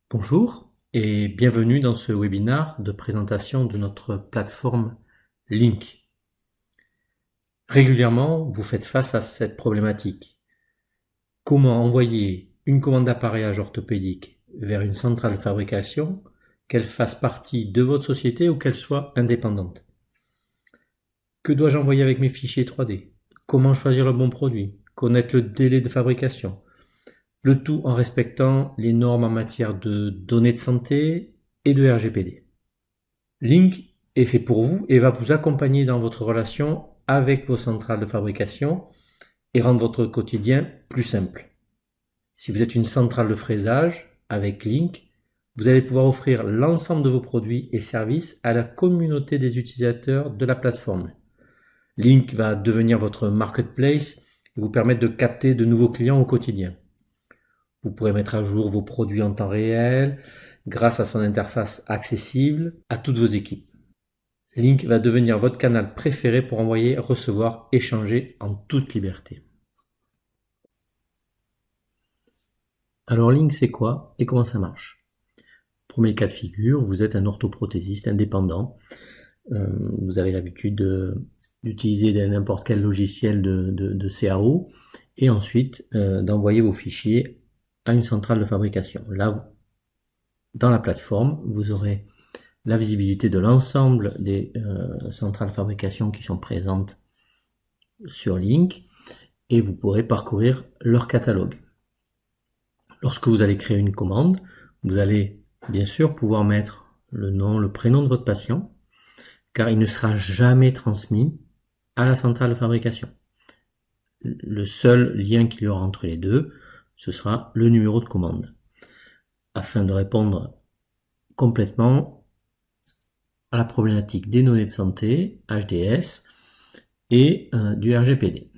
Bonjour et bienvenue dans ce webinaire de présentation de notre plateforme Link. Régulièrement, vous faites face à cette problématique. Comment envoyer une commande d'appareillage orthopédique vers une centrale de fabrication, qu'elle fasse partie de votre société ou qu'elle soit indépendante? Que dois-je envoyer avec mes fichiers 3D? Comment choisir le bon produit? Connaître le délai de fabrication? Le tout en respectant les normes en matière de données de santé et de RGPD. Link est fait pour vous et va vous accompagner dans votre relation avec vos centrales de fabrication et rendre votre quotidien plus simple. Si vous êtes une centrale de fraisage, avec Link, vous allez pouvoir offrir l'ensemble de vos produits et services à la communauté des utilisateurs de la plateforme. Link va devenir votre marketplace et vous permettre de capter de nouveaux clients au quotidien. Vous pourrez mettre à jour vos produits en temps réel grâce à son interface accessible à toutes vos équipes. Link va devenir votre canal préféré pour envoyer, recevoir, échanger en toute liberté. Alors Link, c'est quoi et comment ça marche? Premier cas de figure, vous êtes un orthoprothésiste indépendant. Vous avez l'habitude d'utiliser n'importe quel logiciel de CAO et ensuite d'envoyer vos fichiers à une centrale de fabrication. Là, dans la plateforme, vous aurez la visibilité de l'ensemble des centrales de fabrication qui sont présentes sur Link et vous pourrez parcourir leur catalogue. Lorsque vous allez créer une commande, vous allez bien sûr pouvoir mettre le nom, le prénom de votre patient, car il ne sera jamais transmis à la centrale de fabrication. Le seul lien qu'il y aura entre les deux, ce sera le numéro de commande, afin de répondre complètement à la problématique des données de santé, HDS, et du RGPD.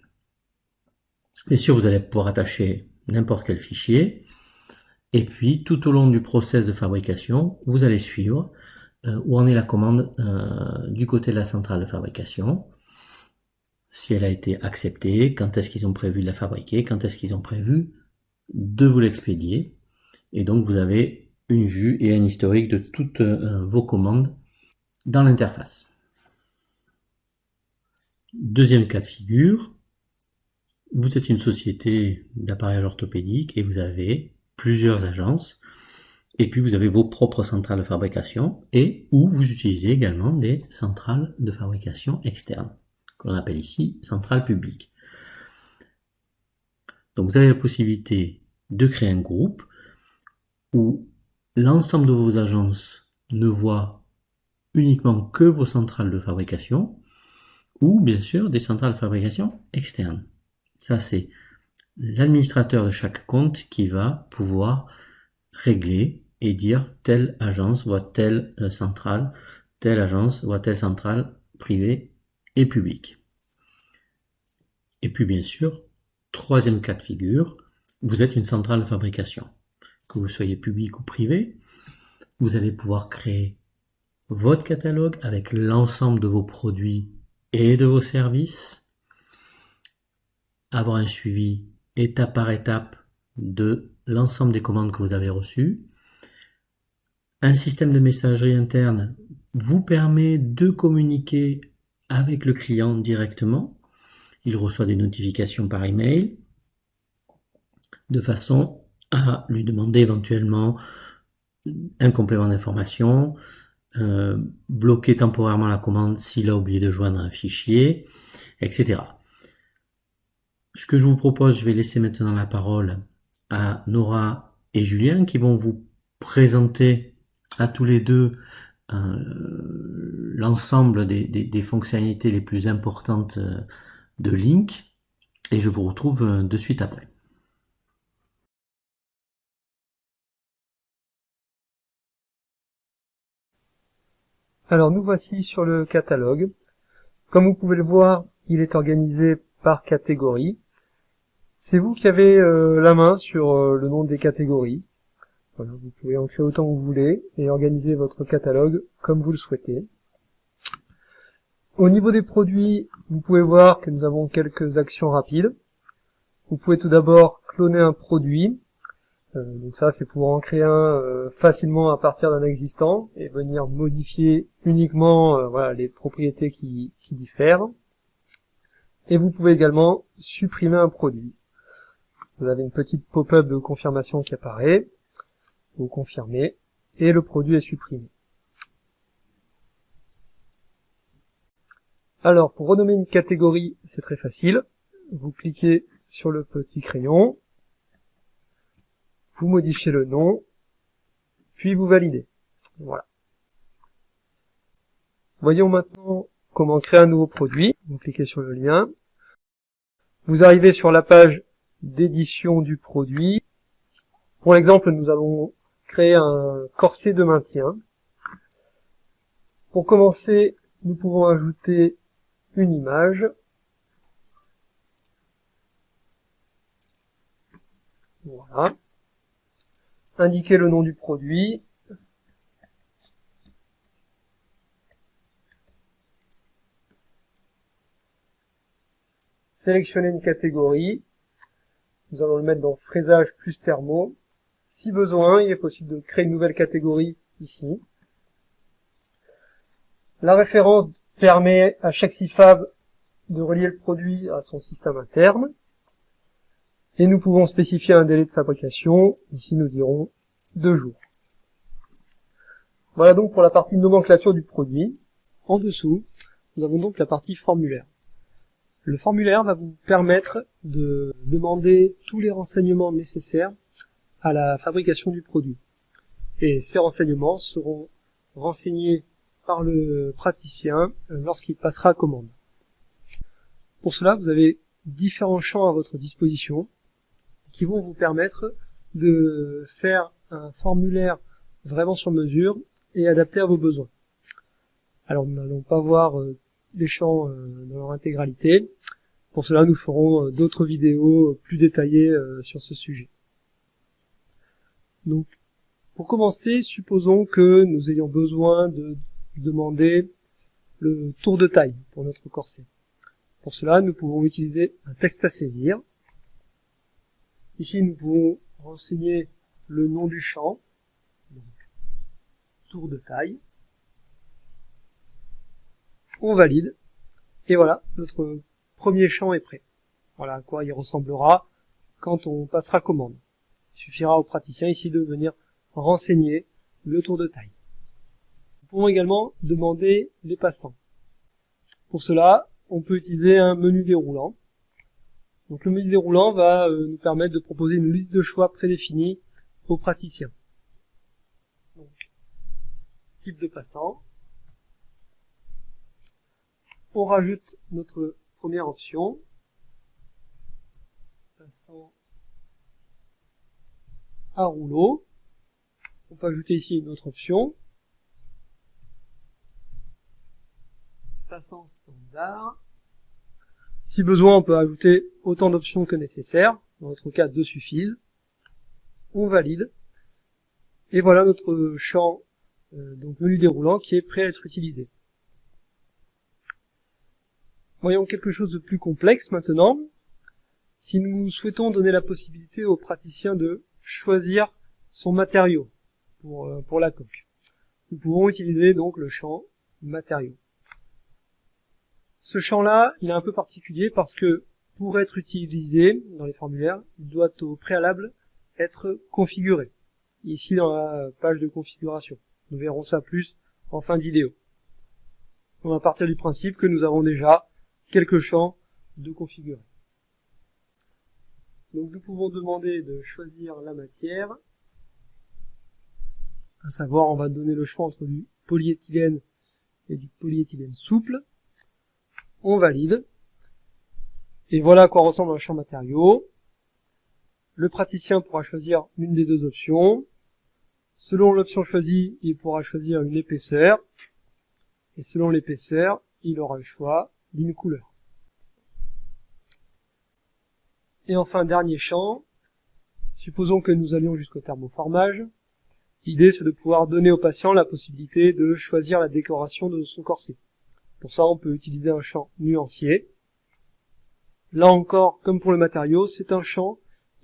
Bien sûr, vous allez pouvoir attacher n'importe quel fichier, et puis tout au long du process de fabrication, vous allez suivre où en est la commande du côté de la centrale de fabrication, si elle a été acceptée, quand est-ce qu'ils ont prévu de la fabriquer, quand est-ce qu'ils ont prévu de vous l'expédier, et donc vous avez une vue et un historique de toutes vos commandes dans l'interface. Deuxième cas de figure, vous êtes une société d'appareillage orthopédique et vous avez plusieurs agences, et puis vous avez vos propres centrales de fabrication, et où vous utilisez également des centrales de fabrication externes, qu'on appelle ici centrales publiques. Donc vous avez la possibilité de créer un groupe où l'ensemble de vos agences ne voit uniquement que vos centrales de fabrication, ou bien sûr des centrales de fabrication externes. Ça, c'est l'administrateur de chaque compte qui va pouvoir régler et dire telle agence voit telle centrale, telle agence voit telle centrale privée et publique. Et puis bien sûr, troisième cas de figure, vous êtes une centrale de fabrication. Que vous soyez public ou privé, vous allez pouvoir créer votre catalogue avec l'ensemble de vos produits et de vos services, avoir un suivi étape par étape de l'ensemble des commandes que vous avez reçues. Un système de messagerie interne vous permet de communiquer avec le client directement. Il reçoit des notifications par email de façon à lui demander éventuellement un complément d'information, bloquer temporairement la commande s'il a oublié de joindre un fichier, etc. Ce que je vous propose, je vais laisser maintenant la parole à Nora et Julien qui vont vous présenter à tous les deux l'ensemble des fonctionnalités les plus importantes de Link, et je vous retrouve de suite après. Alors nous voici sur le catalogue. Comme vous pouvez le voir, il est organisé par catégorie. C'est vous qui avez la main sur le nom des catégories. Voilà, vous pouvez en créer autant que vous voulez et organiser votre catalogue comme vous le souhaitez. Au niveau des produits, vous pouvez voir que nous avons quelques actions rapides. Vous pouvez tout d'abord cloner un produit. Donc ça, c'est pour en créer un facilement à partir d'un existant et venir modifier uniquement voilà, les propriétés qui diffèrent. Et vous pouvez également supprimer un produit. Vous avez une petite pop-up de confirmation qui apparaît. Vous confirmez et le produit est supprimé. Alors, pour renommer une catégorie, c'est très facile. Vous cliquez sur le petit crayon, vous modifiez le nom, puis vous validez. Voilà. Voyons maintenant comment créer un nouveau produit. Vous cliquez sur le lien. Vous arrivez sur la page d'édition du produit. Pour l'exemple, nous allons créer un corset de maintien. Pour commencer, nous pouvons ajouter une image. Voilà. Indiquer le nom du produit. Sélectionner une catégorie. Nous allons le mettre dans fraisage plus thermo. Si besoin, il est possible de créer une nouvelle catégorie ici. La référence permet à chaque CIFAB de relier le produit à son système interne. Et nous pouvons spécifier un délai de fabrication. Ici, nous dirons 2 jours. Voilà donc pour la partie nomenclature du produit. En dessous, nous avons donc la partie formulaire. Le formulaire va vous permettre de demander tous les renseignements nécessaires à la fabrication du produit. Et ces renseignements seront renseignés par le praticien lorsqu'il passera commande. Pour cela, vous avez différents champs à votre disposition qui vont vous permettre de faire un formulaire vraiment sur mesure et adapté à vos besoins. Alors nous n'allons pas voir les champs dans leur intégralité. Pour cela, nous ferons d'autres vidéos plus détaillées sur ce sujet. Donc, pour commencer, supposons que nous ayons besoin de demander le tour de taille pour notre corset. Pour cela, nous pouvons utiliser un texte à saisir. Ici, nous pouvons renseigner le nom du champ, donc tour de taille. On valide, et voilà, notre premier champ est prêt. Voilà à quoi il ressemblera quand on passera commande. Il suffira au praticien ici de venir renseigner le tour de taille. Nous pouvons également demander les passants. Pour cela, on peut utiliser un menu déroulant. Donc le menu déroulant va nous permettre de proposer une liste de choix prédéfinie au praticien. Donc, type de passant. On rajoute notre première option. Passant à rouleau. On peut ajouter ici une autre option. Passant standard. Si besoin, on peut ajouter autant d'options que nécessaire. Dans notre cas, 2 suffisent. On valide. Et voilà notre champ donc menu déroulant qui est prêt à être utilisé. Voyons quelque chose de plus complexe maintenant. Si nous souhaitons donner la possibilité au praticien de choisir son matériau pour la coque, nous pouvons utiliser donc le champ matériaux. Ce champ-là, il est un peu particulier parce que pour être utilisé dans les formulaires, il doit au préalable être configuré. Ici dans la page de configuration. Nous verrons ça plus en fin de vidéo. On va partir du principe que nous avons déjà quelques champs de configurer. Donc nous pouvons demander de choisir la matière. À savoir, on va donner le choix entre du polyéthylène et du polyéthylène souple. On valide. Et voilà à quoi ressemble un champ matériaux. Le praticien pourra choisir l'une des 2 options. Selon l'option choisie, il pourra choisir une épaisseur. Et selon l'épaisseur, il aura le choix d'une couleur. Et enfin, dernier champ. Supposons que nous allions jusqu'au thermoformage. L'idée, c'est de pouvoir donner au patient la possibilité de choisir la décoration de son corset. Pour ça, on peut utiliser un champ nuancier. Là encore, comme pour le matériau, c'est un champ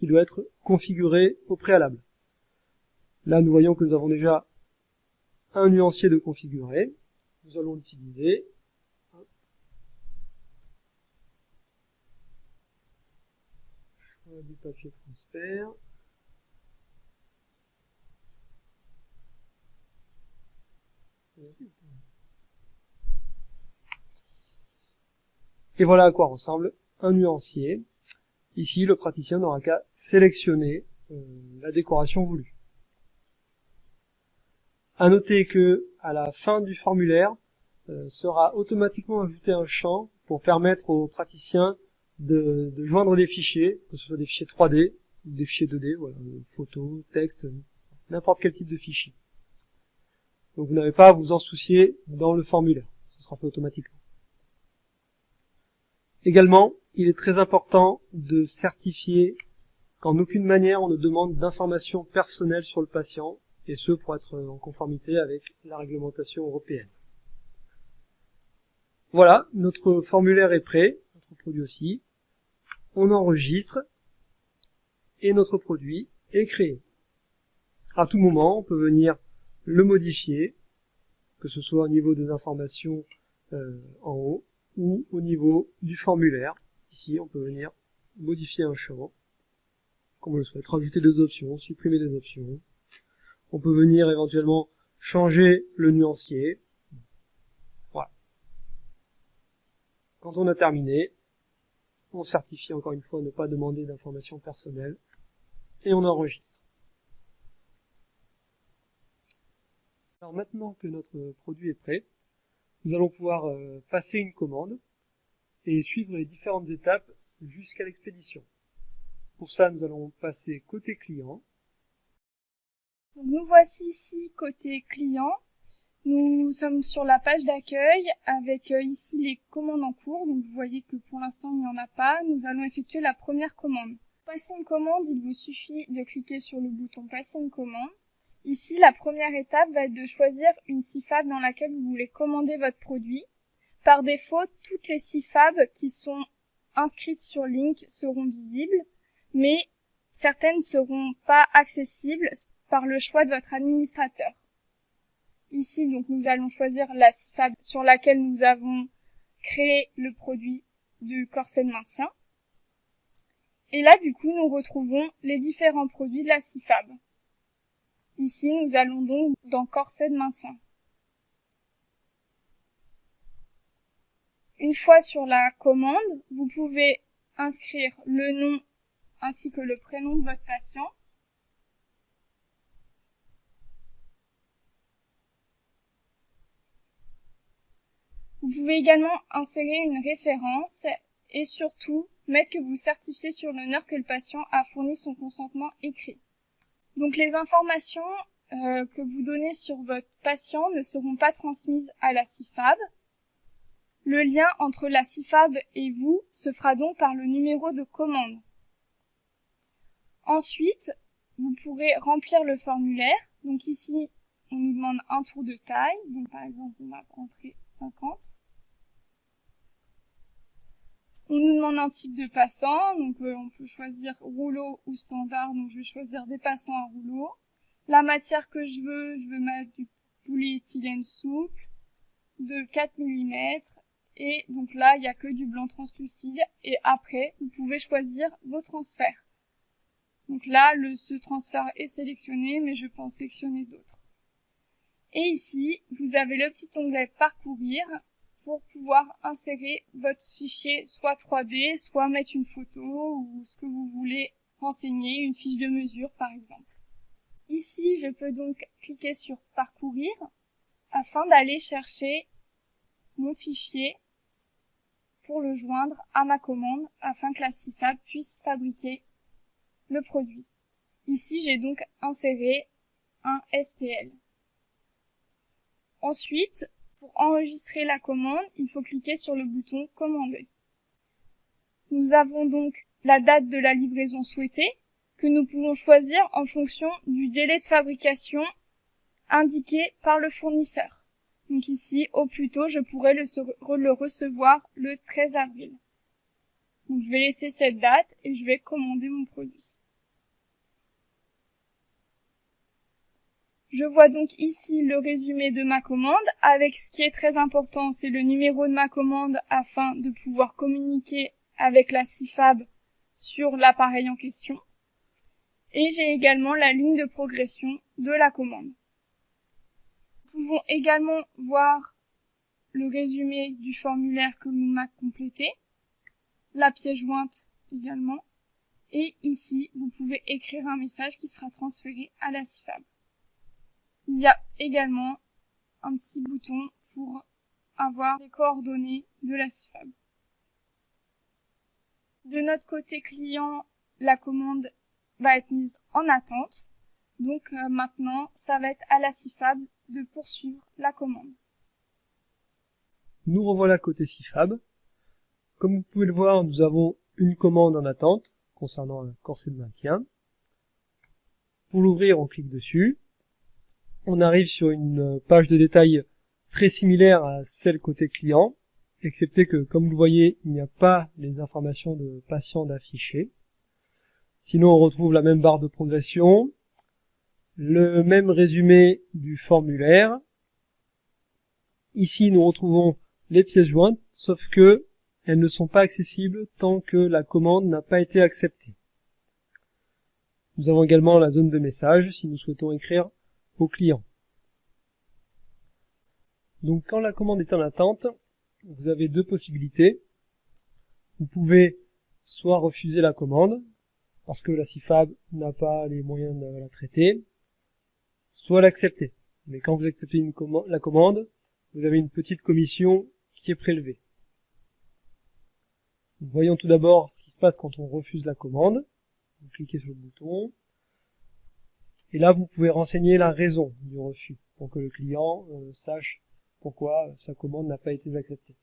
qui doit être configuré au préalable. Là, nous voyons que nous avons déjà un nuancier de configuré. Nous allons l'utiliser. Choix du papier transfert. Et voilà à quoi ressemble un nuancier. Ici, le praticien n'aura qu'à sélectionner la décoration voulue. À noter que à la fin du formulaire sera automatiquement ajouté un champ pour permettre aux praticiens de joindre des fichiers, que ce soit des fichiers 3D ou des fichiers 2D, voilà, photos, texte, n'importe quel type de fichier. Donc vous n'avez pas à vous en soucier dans le formulaire, ce sera fait automatiquement. Également, il est très important de certifier qu'en aucune manière on ne demande d'informations personnelles sur le patient, et ce pour être en conformité avec la réglementation européenne. Voilà, notre formulaire est prêt, notre produit aussi. On enregistre et notre produit est créé. À tout moment, on peut venir le modifier, que ce soit au niveau des informations en haut ou au niveau du formulaire. Ici, on peut venir modifier un champ, comme on le souhaite, rajouter des options, supprimer des options. On peut venir éventuellement changer le nuancier. Voilà. Quand on a terminé, on certifie encore une fois ne pas demander d'informations personnelles et on enregistre. Alors maintenant que notre produit est prêt, nous allons pouvoir passer une commande et suivre les différentes étapes jusqu'à l'expédition. Pour ça, nous allons passer côté client. Donc nous voici ici côté client. Nous sommes sur la page d'accueil avec ici les commandes en cours. Donc vous voyez que pour l'instant il n'y en a pas. Nous allons effectuer la première commande. Pour passer une commande, il vous suffit de cliquer sur le bouton passer une commande. Ici, la première étape va être de choisir une CIFAB dans laquelle vous voulez commander votre produit. Par défaut, toutes les CIFAB qui sont inscrites sur Link seront visibles, mais certaines ne seront pas accessibles par le choix de votre administrateur. Ici, donc, nous allons choisir la CIFAB sur laquelle nous avons créé le produit du corset de maintien. Et là, du coup, nous retrouvons les différents produits de la CIFAB. Ici, nous allons donc dans corset de maintien. Une fois sur la commande, vous pouvez inscrire le nom ainsi que le prénom de votre patient. Vous pouvez également insérer une référence et surtout mettre que vous certifiez sur l'honneur que le patient a fourni son consentement écrit. Donc les informations que vous donnez sur votre patient ne seront pas transmises à la CIFAB. Le lien entre la CIFAB et vous se fera donc par le numéro de commande. Ensuite, vous pourrez remplir le formulaire. Donc ici, on nous demande un tour de taille. Donc par exemple, on va rentrer 50. On nous demande un type de passant. Donc on peut choisir rouleau ou standard. Donc je vais choisir des passants à rouleau. La matière que je veux mettre du polyéthylène souple de 4 mm. Et donc là, il n'y a que du blanc translucide. Et après, vous pouvez choisir vos transferts. Donc là, ce transfert est sélectionné, mais je peux en sélectionner d'autres. Et ici, vous avez le petit onglet Parcourir pour pouvoir insérer votre fichier soit 3D, soit mettre une photo ou ce que vous voulez renseigner, une fiche de mesure par exemple. Ici, je peux donc cliquer sur Parcourir afin d'aller chercher mon fichier pour le joindre à ma commande afin que la CIFAB puisse fabriquer le produit. Ici, j'ai donc inséré un STL. Ensuite, pour enregistrer la commande, il faut cliquer sur le bouton Commander. Nous avons donc la date de la livraison souhaitée, que nous pouvons choisir en fonction du délai de fabrication indiqué par le fournisseur. Donc ici, au plus tôt, je pourrais le recevoir le 13 avril. Donc je vais laisser cette date et je vais commander mon produit. Je vois donc ici le résumé de ma commande, avec ce qui est très important, c'est le numéro de ma commande afin de pouvoir communiquer avec la CIFAB sur l'appareil en question. Et j'ai également la ligne de progression de la commande. Nous pouvons également voir le résumé du formulaire que l'on a complété, la pièce jointe également, et ici, vous pouvez écrire un message qui sera transféré à la CIFAB. Il y a également un petit bouton pour avoir les coordonnées de la CIFAB. De notre côté client, la commande va être mise en attente. Donc maintenant, ça va être à la CIFAB de poursuivre la commande. Nous revoilà côté CIFAB. Comme vous pouvez le voir, nous avons une commande en attente concernant un corset de maintien. Pour l'ouvrir, on clique dessus. On arrive sur une page de détail très similaire à celle côté client, excepté que, comme vous le voyez, il n'y a pas les informations de patient d'afficher. Sinon, on retrouve la même barre de progression, le même résumé du formulaire. Ici, nous retrouvons les pièces jointes, sauf que elles ne sont pas accessibles tant que la commande n'a pas été acceptée. Nous avons également la zone de message si nous souhaitons écrire au client. Donc quand la commande est en attente, vous avez deux possibilités. Vous pouvez soit refuser la commande, parce que la CIFAB n'a pas les moyens de la traiter, soit l'accepter. Mais quand vous acceptez la commande, vous avez une petite commission qui est prélevée. Donc, voyons tout d'abord ce qui se passe quand on refuse la commande. Vous cliquez sur le bouton. Et là, vous pouvez renseigner la raison du refus pour que le client sache pourquoi sa commande n'a pas été acceptée.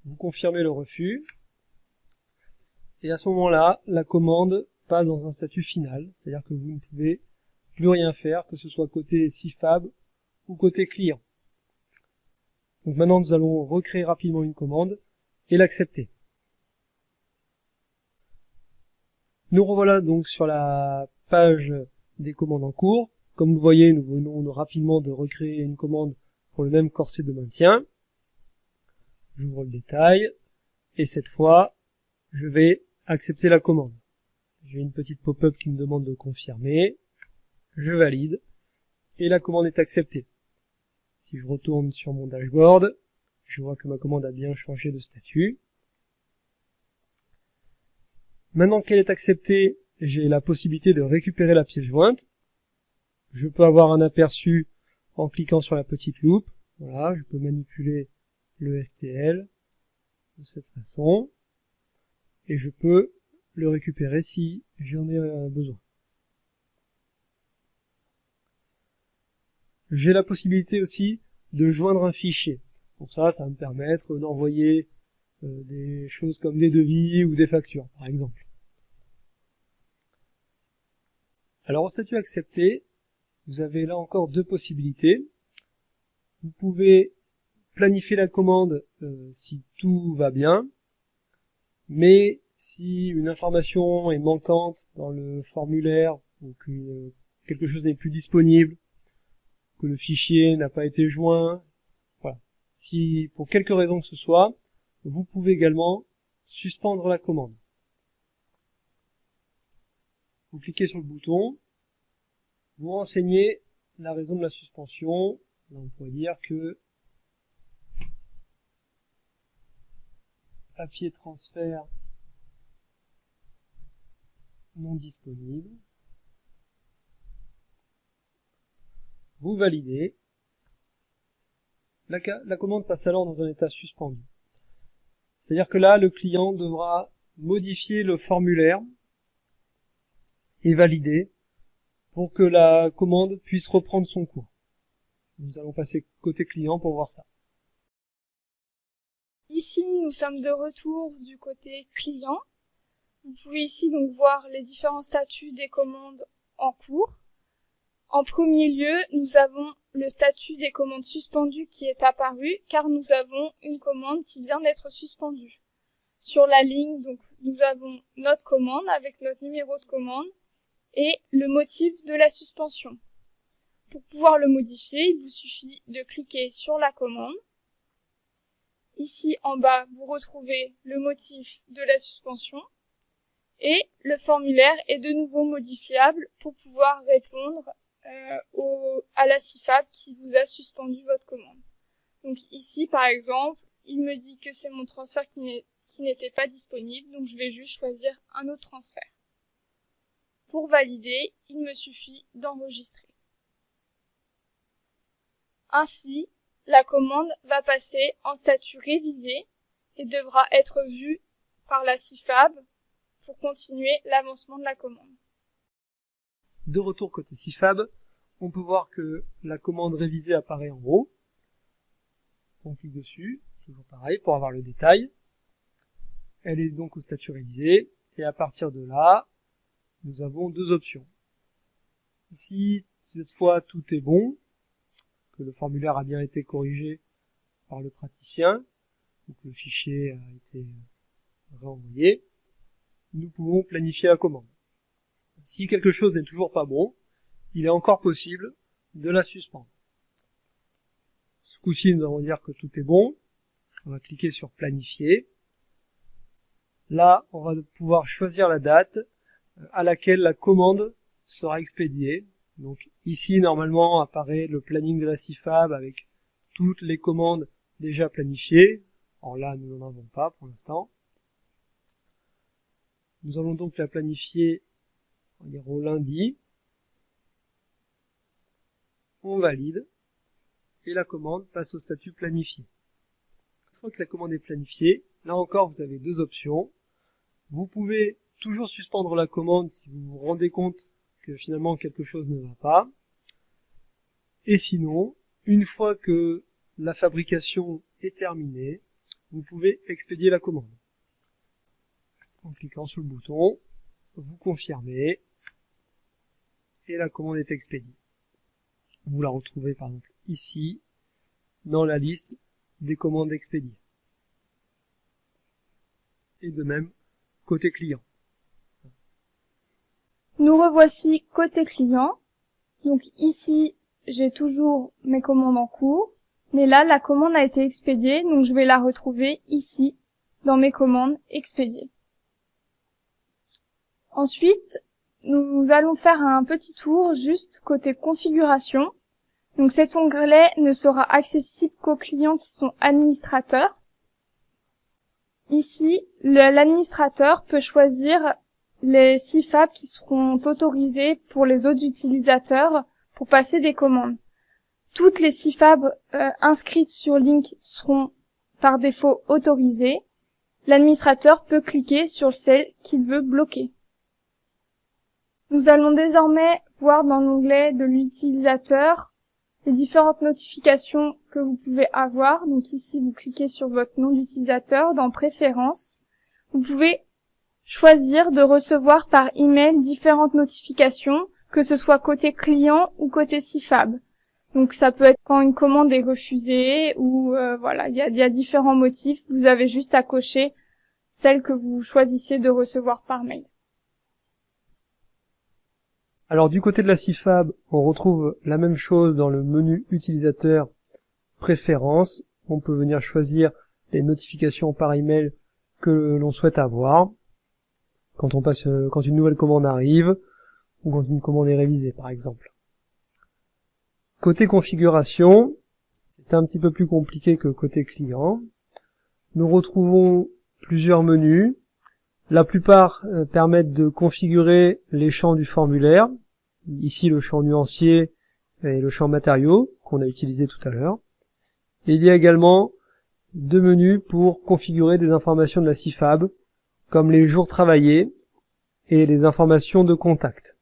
Vous confirmez le refus. Et à ce moment-là, la commande passe dans un statut final, c'est-à-dire que vous ne pouvez plus rien faire, que ce soit côté CIFAB ou côté client. Donc maintenant, nous allons recréer rapidement une commande et l'accepter. Nous revoilà donc sur la page des commandes en cours. Comme vous voyez, nous venons rapidement de recréer une commande pour le même corset de maintien. J'ouvre le détail et cette fois, je vais accepter la commande. J'ai une petite pop-up qui me demande de confirmer. Je valide et la commande est acceptée. Si je retourne sur mon dashboard, je vois que ma commande a bien changé de statut. Maintenant qu'elle est acceptée, j'ai la possibilité de récupérer la pièce jointe. Je peux avoir un aperçu en cliquant sur la petite loupe. Voilà, je peux manipuler le STL de cette façon. Et je peux le récupérer si j'en ai besoin. J'ai la possibilité aussi de joindre un fichier. Pour ça, ça va me permettre d'envoyer des choses comme des devis ou des factures, par exemple. Alors, au statut accepté, vous avez là encore deux possibilités. Vous pouvez planifier la commande si tout va bien, mais si une information est manquante dans le formulaire ou que quelque chose n'est plus disponible, que le fichier n'a pas été joint, voilà. Si pour quelque raison que ce soit, vous pouvez également suspendre la commande. Vous cliquez sur le bouton, vous renseignez la raison de la suspension. Là, on pourrait dire que papier transfert non disponible. Vous validez. La commande passe alors dans un état suspendu. C'est-à-dire que là, le client devra modifier le formulaire et valider pour que la commande puisse reprendre son cours. Nous allons passer côté client pour voir ça. Ici, nous sommes de retour du côté client. Vous pouvez ici donc voir les différents statuts des commandes en cours. En premier lieu, nous avons le statut des commandes suspendues qui est apparu car nous avons une commande qui vient d'être suspendue. Sur la ligne, donc, nous avons notre commande avec notre numéro de commande et le motif de la suspension. Pour pouvoir le modifier, il vous suffit de cliquer sur la commande. Ici en bas, vous retrouvez le motif de la suspension et le formulaire est de nouveau modifiable pour pouvoir répondre à la CIFAB qui vous a suspendu votre commande. Donc ici, par exemple, il me dit que c'est mon transfert qui n'était pas disponible, donc je vais juste choisir un autre transfert. Pour valider, il me suffit d'enregistrer. Ainsi, la commande va passer en statut révisé et devra être vue par la CIFAB pour continuer l'avancement de la commande. De retour côté CIFAB, on peut voir que la commande révisée apparaît en haut. On clique dessus, toujours pareil, pour avoir le détail. Elle est donc au statut révisé, et à partir de là, nous avons deux options. Si cette fois tout est bon, que le formulaire a bien été corrigé par le praticien, ou que le fichier a été renvoyé, nous pouvons planifier la commande. Si quelque chose n'est toujours pas bon, il est encore possible de la suspendre. Ce coup-ci, nous allons dire que tout est bon. On va cliquer sur planifier. Là, on va pouvoir choisir la date à laquelle la commande sera expédiée. Donc ici, normalement, apparaît le planning de la CIFAB avec toutes les commandes déjà planifiées. Alors là, nous n'en avons pas pour l'instant. Nous allons donc la planifier, on va dire au lundi. On valide et la commande passe au statut planifié. Une fois que la commande est planifiée, là encore vous avez deux options. Vous pouvez toujours suspendre la commande si vous vous rendez compte que finalement quelque chose ne va pas. Et sinon, une fois que la fabrication est terminée, vous pouvez expédier la commande. En cliquant sur le bouton, vous confirmez et la commande est expédiée. Vous la retrouvez par exemple ici, dans la liste des commandes expédiées. Et de même, côté client. Nous revoici côté client. Donc ici, j'ai toujours mes commandes en cours. Mais là, la commande a été expédiée, donc je vais la retrouver ici, dans mes commandes expédiées. Ensuite, nous allons faire un petit tour juste côté configuration. Donc cet onglet ne sera accessible qu'aux clients qui sont administrateurs. Ici, l'administrateur peut choisir les CIFAB qui seront autorisés pour les autres utilisateurs pour passer des commandes. Toutes les CIFAB inscrites sur Link seront par défaut autorisées. L'administrateur peut cliquer sur celle qu'il veut bloquer. Nous allons désormais voir dans l'onglet de l'utilisateur les différentes notifications que vous pouvez avoir. Donc ici, vous cliquez sur votre nom d'utilisateur dans Préférences. Vous pouvez choisir de recevoir par email différentes notifications, que ce soit côté client ou côté CIFAB. Donc ça peut être quand une commande est refusée ou voilà, il y a différents motifs. Vous avez juste à cocher celle que vous choisissez de recevoir par mail. Alors du côté de la CIFAB, on retrouve la même chose dans le menu utilisateur préférences. On peut venir choisir les notifications par email que l'on souhaite avoir quand une nouvelle commande arrive ou quand une commande est révisée par exemple. Côté configuration, c'est un petit peu plus compliqué que côté client. Nous retrouvons plusieurs menus. La plupart permettent de configurer les champs du formulaire. Ici le champ nuancier et le champ matériaux qu'on a utilisé tout à l'heure. Et il y a également deux menus pour configurer des informations de la CIFAB, comme les jours travaillés et les informations de contact.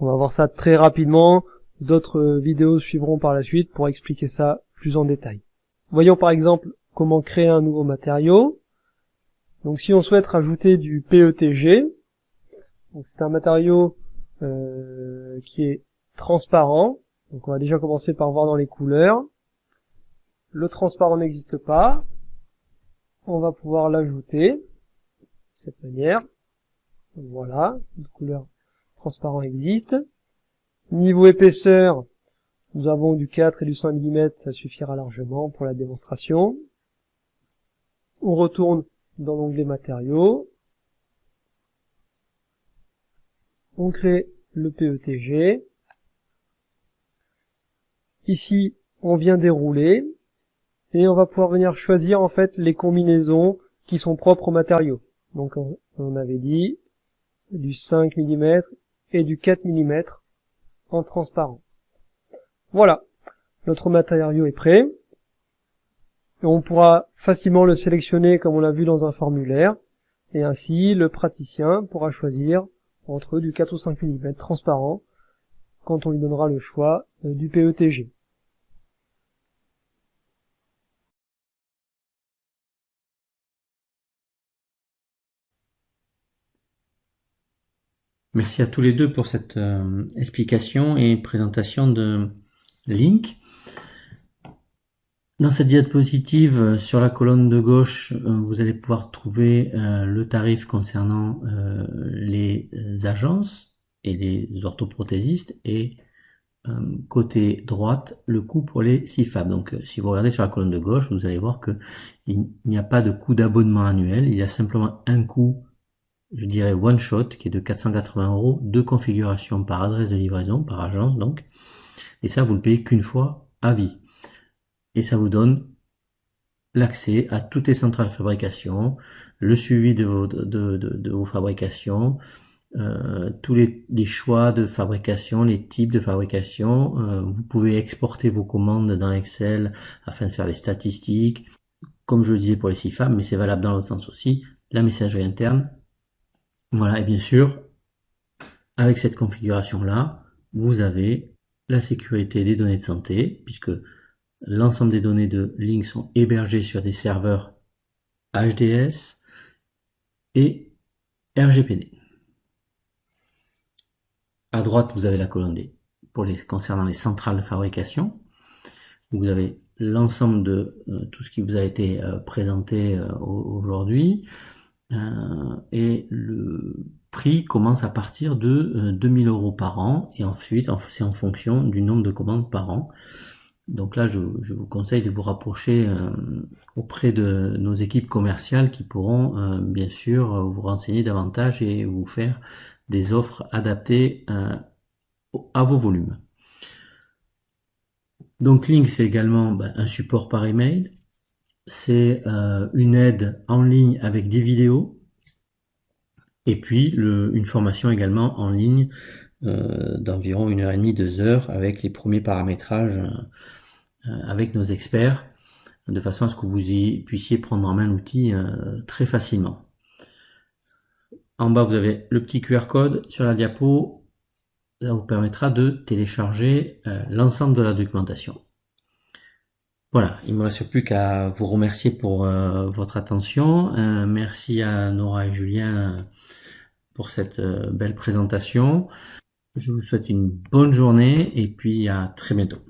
On va voir ça très rapidement. D'autres vidéos suivront par la suite pour expliquer ça plus en détail. Voyons par exemple comment créer un nouveau matériau. Donc si on souhaite rajouter du PETG, donc c'est un matériau qui est transparent. Donc on va déjà commencer par voir dans les couleurs. Le transparent n'existe pas. On va pouvoir l'ajouter de cette manière. Voilà, une couleur transparent existe. Niveau épaisseur, nous avons du 4 et du 5 mm, ça suffira largement pour la démonstration. On retourne dans l'onglet matériaux. On crée le PETG. Ici, on vient dérouler et on va pouvoir venir choisir en fait les combinaisons qui sont propres aux matériaux. Donc on avait dit du 5 mm et du 4 mm en transparent. Voilà, notre matériau est prêt. Et on pourra facilement le sélectionner comme on l'a vu dans un formulaire. Et ainsi, le praticien pourra choisir entre du 4 ou 5 mm transparent quand on lui donnera le choix du PETG. Merci à tous les deux pour cette explication et présentation de Link. Dans cette diapositive, sur la colonne de gauche, vous allez pouvoir trouver le tarif concernant les agences et les orthoprothésistes et côté droite, le coût pour les CIFAB. Donc si vous regardez sur la colonne de gauche, vous allez voir qu'il n'y a pas de coût d'abonnement annuel, il y a simplement un coût, je dirais one shot, qui est de 480 €, de configuration par adresse de livraison, par agence donc, et ça vous le payez qu'une fois à vie. Et ça vous donne l'accès à toutes les centrales de fabrication, le suivi de vos fabrications, tous les choix de fabrication, les types de fabrication. Vous pouvez exporter vos commandes dans Excel afin de faire des statistiques, comme je le disais pour les CIFAB, mais c'est valable dans l'autre sens aussi, la messagerie interne. Voilà, et bien sûr, avec cette configuration-là, vous avez la sécurité des données de santé, puisque l'ensemble des données de Link sont hébergées sur des serveurs HDS et RGPD. À droite, vous avez la colonne concernant les centrales de fabrication. Vous avez l'ensemble de tout ce qui vous a été présenté aujourd'hui. Et le prix commence à partir de 2000 € par an. Et ensuite, c'est en fonction du nombre de commandes par an. Donc là, je vous conseille de vous rapprocher auprès de nos équipes commerciales qui pourront bien sûr vous renseigner davantage et vous faire des offres adaptées à vos volumes. Donc Link, c'est également un support par email, c'est une aide en ligne avec des vidéos, et puis une formation également en ligne d'environ 1h30, 2 heures avec les premiers paramétrages avec nos experts, de façon à ce que vous puissiez prendre en main l'outil très facilement. En bas, vous avez le petit QR code sur la diapo. Ça vous permettra de télécharger l'ensemble de la documentation. Voilà, il ne me reste plus qu'à vous remercier pour votre attention. Merci à Nora et Julien pour cette belle présentation. Je vous souhaite une bonne journée et puis à très bientôt.